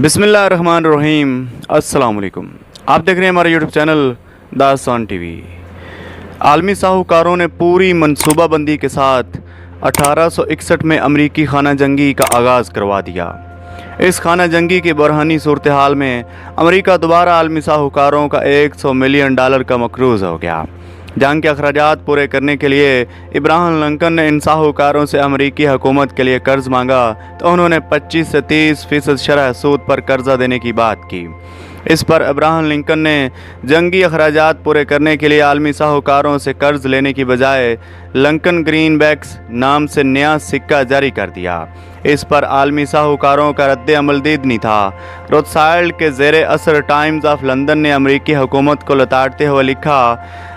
बिस्मिल्लाहिर्रहमानिर्रहीम। अस्सलाम वालेकुम। आप देख रहे हैं हमारा यूट्यूब चैनल दास्तान टीवी। आलमी साहूकारों ने पूरी मनसूबाबंदी के साथ 1861 में अमरीकी खाना जंगी का आगाज़ करवा दिया। इस खाना जंगी की बरहानी सूरत हाल में अमरीका दोबारा आलमी साहूकारों का $100 मिलियन का मकरूज़ हो गया। जंग के अखराजात पूरे करने के लिए इब्राहम लिंकन ने इन साहूकारों से अमरीकी हुकूमत के लिए कर्ज मांगा तो उन्होंने 25 से 30% शरह सूद पर कर्जा देने की बात की। इस पर इब्राहम लिंकन ने जंगी अखराजात पूरे करने के लिए आलमी साहूकारों से कर्ज लेने की बजाय लिंकन ग्रीनबैक्स नाम से नया सिक्का जारी कर दिया। इस पर आलमी साहूकारों का रद्द अमल दीदनी था। रोथसाइल्ड के ज़ेरे असर टाइम्स ऑफ लंदन ने अमरीकी हुकूमत को लताड़ते हुए लिखा,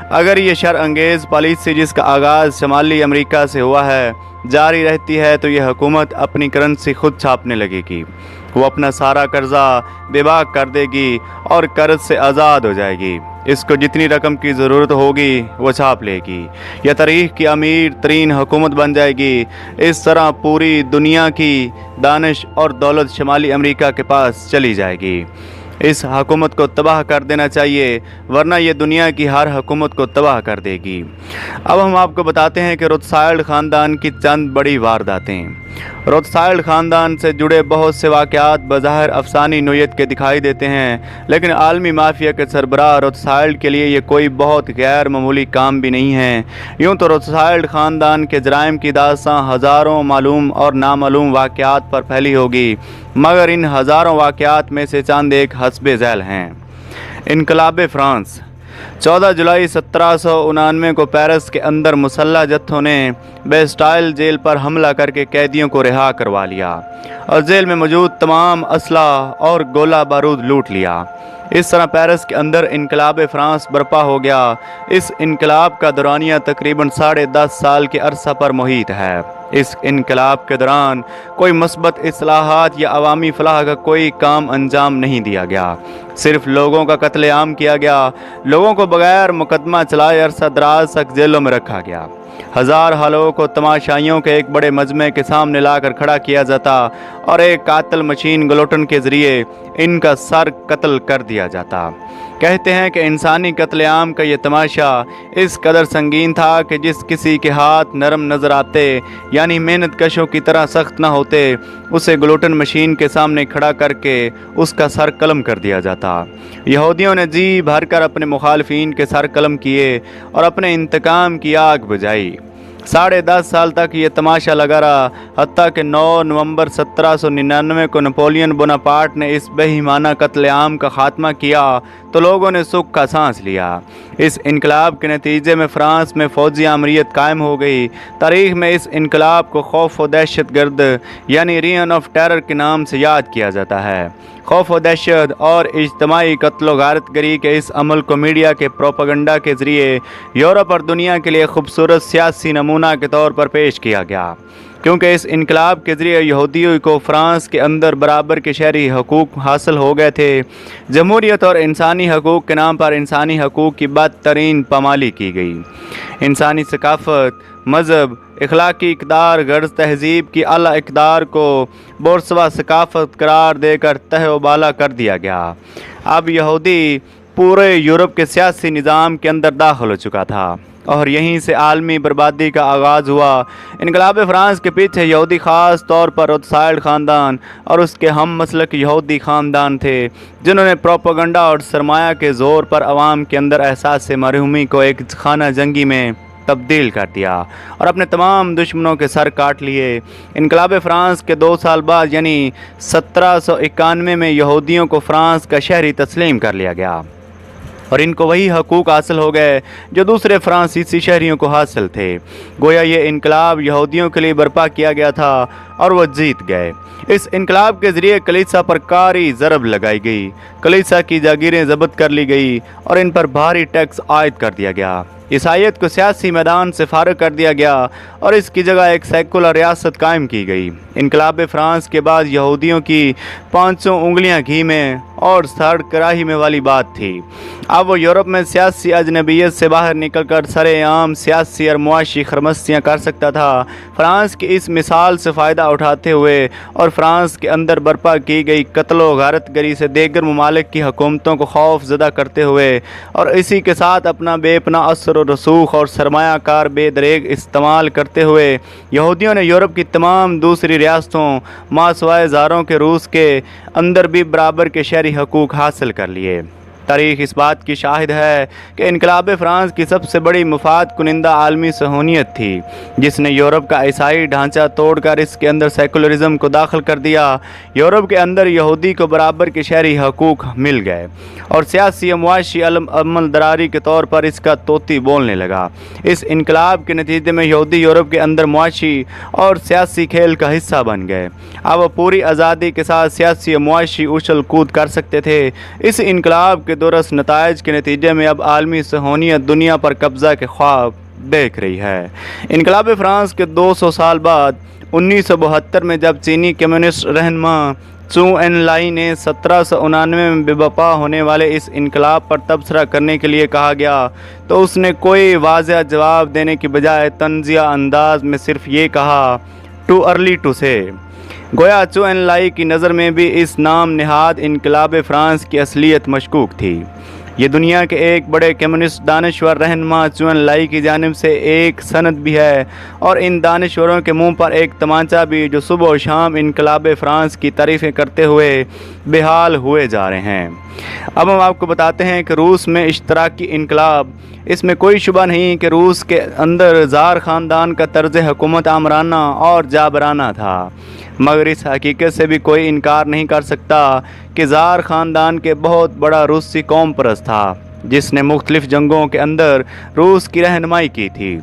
अगर ये शर अंगेज़ पॉलिसी जिसका आगाज़ शमाली अमेरिका से हुआ है जारी रहती है तो यह हुकूमत अपनी करेंसी खुद छापने लगेगी। वो अपना सारा कर्जा बेबाक कर देगी और कर्ज से आज़ाद हो जाएगी। इसको जितनी रकम की ज़रूरत होगी वो छाप लेगी। यह तारीख़ की अमीर तरीन हुकूमत बन जाएगी। इस तरह पूरी दुनिया की दानिश और दौलत शमाली अमेरिका के पास चली जाएगी। इस हुकूमत को तबाह कर देना चाहिए वरना ये दुनिया की हर हुकूमत को तबाह कर देगी। अब हम आपको बताते हैं कि रोथसाइल्ड ख़ानदान की चंद बड़ी वारदातें। रोथसाइल्ड ख़ानदान से जुड़े बहुत से वाक़यात बज़ाहिर अफसानी नोयत के दिखाई देते हैं, लेकिन आलमी माफिया के सरबराह रोथसाइल्ड के लिए ये कोई बहुत गैर मामूली काम भी नहीं है। यूँ तो रोथसाइल्ड ख़ानदान के जराइम की दास्तां हज़ारों मालूम और नामालूम वाक़यात पर फैली होगी, मगर इन हज़ारों वाक़यात में से चंद एक हस्बे झैल हैं। इनकलाब फ़्रांस। 14 जुलाई 1799 को पेरिस के अंदर मुसल्लह जत्थों ने बेस्टाइल जेल पर हमला करके कैदियों को रिहा करवा लिया और जेल में मौजूद तमाम असला और गोला बारूद लूट लिया। इस तरह पेरिस के अंदर इनकलाब फ़्रांस बर्पा हो गया। इस इनकलाब का दौरानिया तकरीबन 10.5 साल के अरसा पर मुहित है। इस इनकलाब के दौरान कोई मस्बत इस्लाहात या अवामी फलाह का कोई काम अंजाम नहीं दिया गया, सिर्फ लोगों का कत्लेआम किया गया। लोगों को बगैर मुकदमा चलाए अरसा दराज तक जेलों में रखा गया। हज़ार हालों को तमाशाइयों के एक बड़े मजमे के सामने लाकर खड़ा किया जाता और एक कातल मशीन गलोटन के ज़रिए इनका सर कत्ल कर दिया जाता। कहते हैं कि इंसानी कत्लेआम का ये तमाशा इस कदर संगीन था कि जिस किसी के हाथ नरम नज़र आते यानी मेहनत कशों की तरह सख्त ना होते उसे गलोटन मशीन के सामने खड़ा करके उसका सर कलम कर दिया जाता। यहूदियों ने जी भर कर अपने मुखालफीन के सर कलम किए और अपने इंतकाम की आग बुझाई। 10.5 साल तक ये तमाशा लगा रहा, हत्ता कि 9 नवंबर 1799 को नेपोलियन बोनापार्ट ने इस बेईमाना कत्लेआम का खात्मा किया तो लोगों ने सुख का सांस लिया। इस इनकलाब के नतीजे में फ़्रांस में फ़ौजी आमरीत कायम हो गई। तारीख़ में इस इनकलाब को खौफ व दहशत गर्द यानी रियन ऑफ टेरर के नाम से याद किया जाता है। खौफ व दहशत और इज्तमाई कत्ल गारतगरी के इस अमल को मीडिया के प्रोपेगेंडा के ज़रिए यूरोप और दुनिया के लिए खूबसूरत सियासी नमूना के तौर पर पेश किया गया, क्योंकि इस इनकलाब के ज़रिए यहूदियों को फ़्रांस के अंदर बराबर के शहरी हकूक़ हासिल हो गए थे। जमहूरियत और इंसानी हकूक़ के नाम पर इंसानी हकूक़ की बदतरीन पामाली की गई। इंसानी सकाफ़त, मज़हब, इखलाकी इक़दार, गर्ज़ तहज़ीब की आला इक़दार को बोरसवा सकाफ़त करार देकर तहबाला कर दिया गया। अब यहूदी पूरे यूरोप के सियासी निज़ाम के अंदर दाखिल हो चुका था और यहीं से आलमी बर्बादी का आगाज़ हुआ। इनकलाब फ़्रांस के पीछे यहूदी ख़ास तौर पर रोथसाइल्ड ख़ानदान और उसके हम मसलक यहूदी ख़ानदान थे, जिन्होंने प्रोपेगेंडा और सरमाया के ज़ोर पर आवाम के अंदर एहसास मरहूमी को एक खाना जंगी में तब्दील कर दिया और अपने तमाम दुश्मनों के सर काट लिए। इनकलाब फ़्रांस के 2 साल बाद यानी 1791 में यहूदियों को फ़्रांस का शहरी तस्लीम कर लिया गया और इनको वही हकूक़ हासिल हो गए जो दूसरे फ़्रांसीसी शहरियों को हासिल थे। गोया ये इनकलाब यहूदियों के लिए बर्पा किया गया था और वह जीत गए। इस इनकलाब के ज़रिए कलीसिया पर कारी ज़रब लगाई गई, कलीसिया की जागीरें ज़ब्त कर ली गई और इन पर भारी टैक्स आयद कर दिया गया। ईसाईयत को सियासी मैदान से फारग कर दिया गया और इसकी जगह एक सेकुलर रियासत कायम की गई। इनकलाब फ़्रांस के बाद यहूदियों की 500 उंगलियां घी में और सड़ कराही में वाली बात थी। अब वो यूरोप में सियासी अजनबियत से बाहर निकलकर सरेआम सियासी और मुआशी खरमस्तियाँ कर सकता था। फ्रांस की इस मिसाल से फ़ायदा اٹھاتے ہوئے اور فرانس کے اندر برپا کی گئی قتل و غارت گری سے دیگر ممالک کی حکومتوں کو خوف زدہ کرتے ہوئے اور اسی کے ساتھ اپنا بے پناہ اثر و رسوخ اور سرمایہ کار بے دریغ استعمال کرتے ہوئے یہودیوں نے یورپ کی تمام دوسری ریاستوں ماں سوائے زاروں کے روس کے اندر بھی برابر کے شہری حقوق حاصل کر لیے۔ تاریخ اس بات کی شاہد ہے کہ انقلاب فرانس کی سب سے بڑی مفاد کنندہ عالمی صہیونیت تھی، جس نے یورپ کا عیسائی ڈھانچہ توڑ کر اس کے اندر سیکولرزم کو داخل کر دیا۔ یورپ کے اندر یہودی کو برابر کے شہری حقوق مل گئے اور سیاسی و معاشی عمل دراری کے طور پر اس کا طوطی بولنے لگا۔ اس انقلاب کے نتیجے میں یہودی یورپ کے اندر معاشی اور سیاسی کھیل کا حصہ بن گئے۔ اب وہ پوری آزادی کے ساتھ سیاسی و معاشی اچھل کود کر سکتے تھے۔ اس انقلاب کے درست نتائج کے نتیجے میں اب عالمی صہیونیت دنیا پر قبضہ کے خواب دیکھ رہی ہے۔ انقلاب فرانس کے 200 سال بعد 1972 میں جب چینی کمیونسٹ رہنما چو این لائی نے 1799 میں بے بپا ہونے والے اس انقلاب پر تبصرہ کرنے کے لیے کہا گیا تو اس نے کوئی واضح جواب دینے کی بجائے طنزیہ انداز میں صرف یہ کہا ٹو ارلی ٹو سے۔ گویا چو این لائی کی نظر میں بھی اس نام نہاد انقلاب فرانس کی اصلیت مشکوک تھی۔ یہ دنیا کے ایک بڑے کمیونسٹ دانشور رہنما چو این لائی کی جانب سے ایک سند بھی ہے اور ان دانشوروں کے منہ پر ایک تمانچہ بھی، جو صبح و شام انقلاب فرانس کی تعریفیں کرتے ہوئے بے حال ہوئے جا رہے ہیں۔ اب ہم آپ کو بتاتے ہیں کہ روس میں اشتراکی انقلاب، اس میں کوئی شبہ نہیں کہ روس کے اندر زار خاندان کا طرز حکومت آمرانہ اور جابرانہ تھا، مگر اس حقیقت سے بھی کوئی انکار نہیں کر سکتا کہ زار خاندان کے بہت بڑا روسی قوم پرست تھا، جس نے مختلف جنگوں کے اندر روس کی رہنمائی کی تھی۔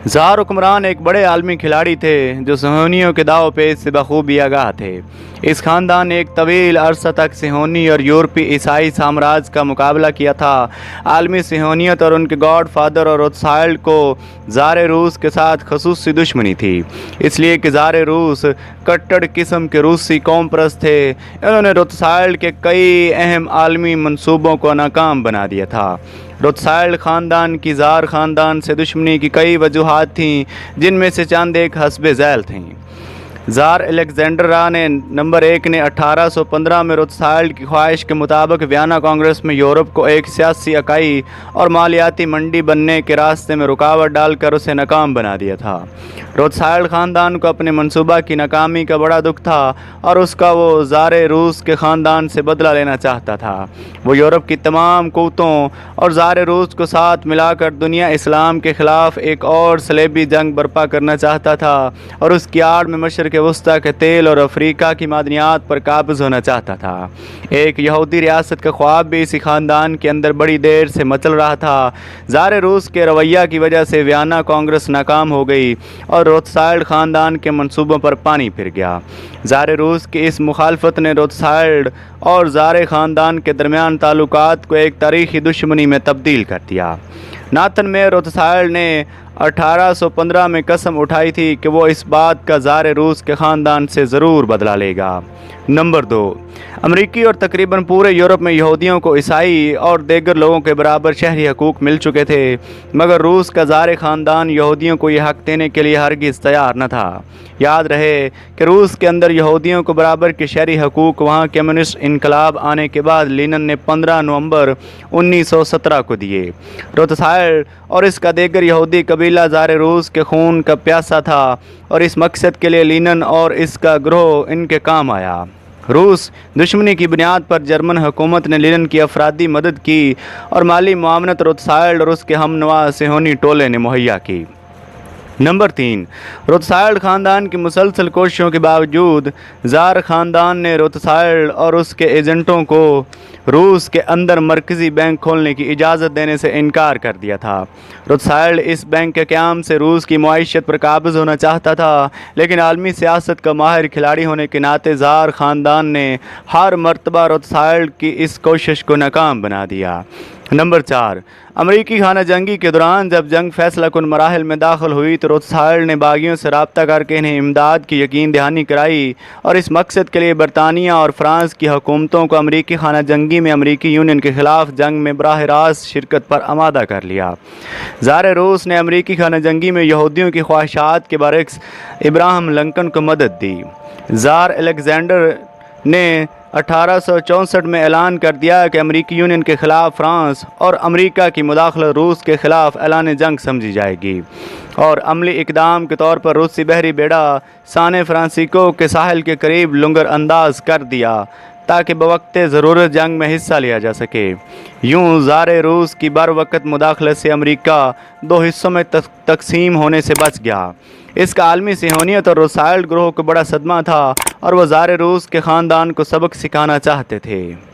زار حکمران ایک بڑے عالمی کھلاڑی تھے جو صہیونیوں کے داؤ پیچ سے بخوبی آگاہ تھے۔ اس خاندان نے ایک طویل عرصہ تک صہیونی اور یورپی عیسائی سامراج کا مقابلہ کیا تھا۔ عالمی صہیونیت اور ان کے گاڈ فادر اور روتسائلڈ کو زار روس کے ساتھ خصوصی دشمنی تھی، اس لیے کہ زار روس کٹڑ قسم کے روسی قوم پرست تھے۔ انہوں نے روتسائلڈ کے کئی اہم عالمی منصوبوں کو ناکام بنا دیا تھا۔ روتسائلڈ خاندان کی زار خاندان سے دشمنی کی کئی وجوہات تھیں، جن میں سے چند ایک حسب ذیل تھیں۔ زار الیگزینڈر نے نمبر 1 نے 1815 میں روتسائلڈ کی خواہش کے مطابق ویانا کانگریس میں یورپ کو ایک سیاسی اکائی اور مالیاتی منڈی بننے کے راستے میں رکاوٹ ڈال کر اسے ناکام بنا دیا تھا۔ روتسائلڈ خاندان کو اپنے منصوبہ کی ناکامی کا بڑا دکھ تھا اور اس کا وہ زار روس کے خاندان سے بدلہ لینا چاہتا تھا۔ وہ یورپ کی تمام قوتوں اور زار روس کو ساتھ ملا کر دنیا اسلام کے خلاف ایک اور صلیبی جنگ برپا کرنا چاہتا تھا اور اس کی آڑ میں مشرق وسطیٰ کے تیل اور افریقہ کی معدنیات پر قابض ہونا چاہتا تھا۔ ایک یہودی ریاست کا خواب بھی اسی خاندان کے اندر بڑی دیر سے مچل رہا تھا۔ زار روس کے رویہ کی وجہ سے ویانا کانگریس ناکام ہو گئی اور روتسائلڈ خاندان کے منصوبوں پر پانی پھر گیا۔ زار روس کی اس مخالفت نے روتسائلڈ اور زار خاندان کے درمیان تعلقات کو ایک تاریخی دشمنی میں تبدیل کر دیا۔ ناتھن میں روتسائلڈ نے 1815 میں قسم اٹھائی تھی کہ وہ اس بات کا زار روس کے خاندان سے ضرور بدلہ لے گا۔ نمبر 2، امریکی اور تقریباً پورے یورپ میں یہودیوں کو عیسائی اور دیگر لوگوں کے برابر شہری حقوق مل چکے تھے، مگر روس کا زار خاندان یہودیوں کو یہ حق دینے کے لیے ہرگز تیار نہ تھا۔ یاد رہے کہ روس کے اندر یہودیوں کو برابر کے شہری حقوق وہاں کمیونسٹ انقلاب آنے کے بعد لینن نے 15 نومبر 1917 کو دیے۔ روتسائلڈ اور اس کا دیگر یہودی قبیلہ زار روس کے خون کا پیاسا تھا اور اس مقصد کے لیے لینن اور اس کا گروہ ان کے کام آیا۔ روس دشمنی کی بنیاد پر جرمن حکومت نے لینن کی افرادی مدد کی اور مالی معاونت روتسائلڈ اور اس کے ہم نوا صہیونی ٹولے نے مہیا کی۔ نمبر 3، روتسائلڈ خاندان کی مسلسل کوششوں کے باوجود زار خاندان نے روتسائلڈ اور اس کے ایجنٹوں کو روس کے اندر مرکزی بینک کھولنے کی اجازت دینے سے انکار کر دیا تھا۔ روتسائلڈ اس بینک کے قیام سے روس کی معیشت پر قابض ہونا چاہتا تھا، لیکن عالمی سیاست کا ماہر کھلاڑی ہونے کے ناطے زار خاندان نے ہر مرتبہ روتسائلڈ کی اس کوشش کو ناکام بنا دیا۔ नंबर 4, अमरीकी खाना जंगी के दौरान जब जंग फैसला कुन मराहल में दाखिल हुई तो रोथसाइल्ड ने बागियों से रब्ता करके इन्हें इमदाद की यकीन दहानी कराई और इस मकसद के लिए बरतानिया और फ्रांस की हुकूमतों को अमरीकी खाना जंगी में अमरीकी यूनियन के ख़िलाफ़ जंग में बराह रास्त शिरकत पर आमादा कर लिया। ज़ार रूस ने अमरीकी खाना जंगी में यहूदियों की ख्वाहिशात के बरक्स इब्राहिम लिंकन को मदद दी। ज़ार अलेक्जेंडर ने 1864 में ऐलान कर दिया कि अमरीकी यूनियन के ख़िलाफ़ फ्रांस और अमरीका की मुदाखलत रूस के ख़िलाफ़ ऐलान जंग समझी जाएगी और अमली इक़दाम के तौर पर रूसी बहरी बेड़ा सान फ्रांसिस्को के साहिल के करीब लंगर अंदाज कर दिया ताकि बवक्त ज़रूरत जंग में हिस्सा लिया जा सके। यूँ ज़ार रूस की बर वक़्त मुदाखलत से अमरीका दो हिस्सों में तकसीम होने से बच गया। इसका आलमी सिहोनियत और रोथसाइल्ड ग्रोह को बड़ा सदमा था और वह ज़ार रूस के ख़ानदान को सबक सिखाना चाहते थे।